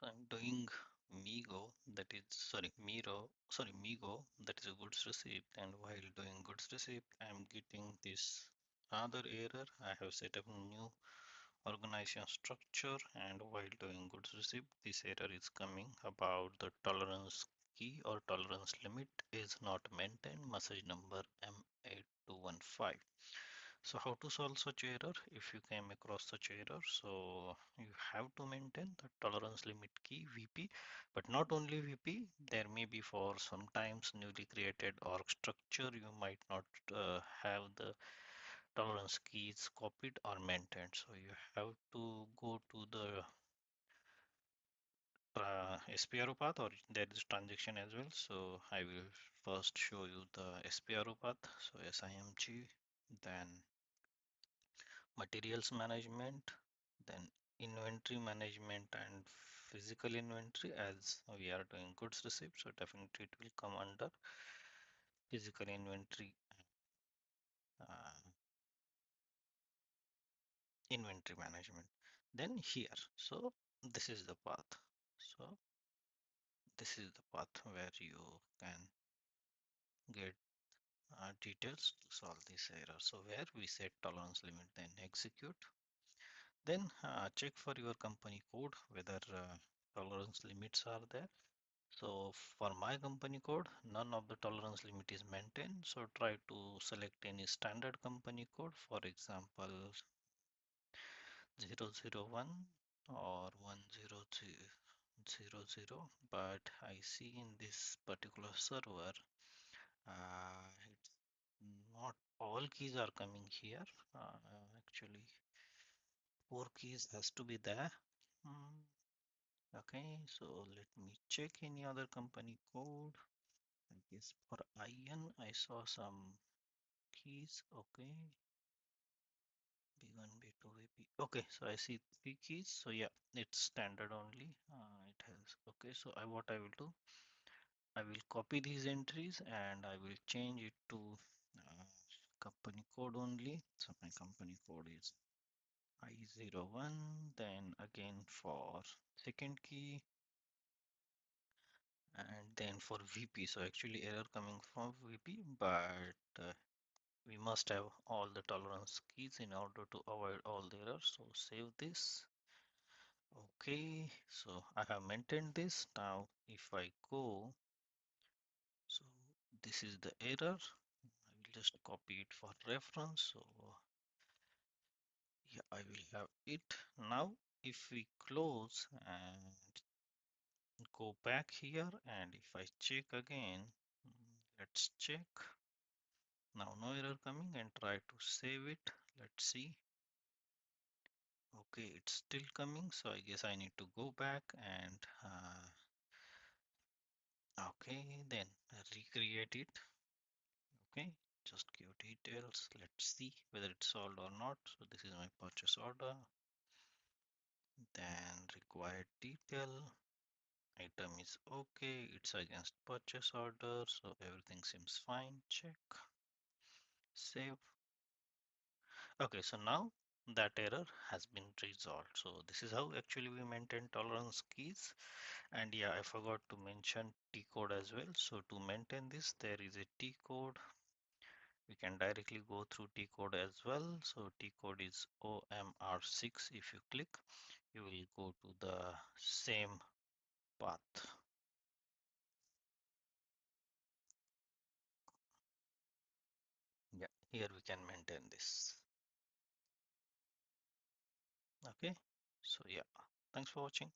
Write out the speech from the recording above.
I'm doing Migo, that is a goods receipt, and while doing goods receipt, I'm getting this other error. I have set up a new organization structure, and while doing goods receipt, this error is coming about the tolerance key or tolerance limit is not maintained, message number M8215. So how to solve such error if you came across such error? So you have to maintain the tolerance limit key VP, but not only VP, there may be for sometimes newly created org structure, you might not have the tolerance keys copied or maintained. So you have to go to the SPRO path, or there is transaction as well. So I will first show you the SPRO path. So SIMG, then materials management, then inventory management and physical inventory. As we are doing goods receipt, so definitely it will come under physical inventory, uh, inventory management. Then here, so this is the path. So this is the path where you can get details to solve this error. So where we set tolerance limit, then execute. Then check for your company code whether tolerance limits are there. So for my company code, none of the tolerance limit is maintained. So try to select any standard company code, for example, 001 or 10300. But I see in this particular server, it's not all keys are coming here. Actually, four keys has to be there. Hmm, okay, so let me check any other company code. I guess for IN, I saw some keys. Okay, B1, B2, BP. Okay, so I see three keys. So yeah, it's standard only. It has. Okay, so what I will do, I will copy these entries and I will change it to uh, company code only. So my company code is I01. Then again for second key, and then for VP. So actually error coming from VP, but we must have all the tolerance keys in order to avoid all the errors. So save this. Okay, so I have maintained this. Now if I go, so this is the error. I will just copy it for reference. So yeah, I will have it. Now if we close and go back here, and if I check again, let's check. Now no error coming, and try to save it. Let's see. Okay, it's still coming, so I guess I need to go back and okay, then recreate it. Okay, just give details. Let's see whether it's solved or not. So this is my purchase order. Then required detail. Item is okay. It's against purchase order, so everything seems fine. Check. Save. Okay, so now that error has been resolved. So this is how actually we maintain tolerance keys. And yeah, I forgot to mention T code as well. So to maintain this, there is a T code. We can directly go through T code as well. So T code is OMR6. If you click, you will go to the same path. Yeah, here we can maintain this. Okay, so yeah, thanks for watching.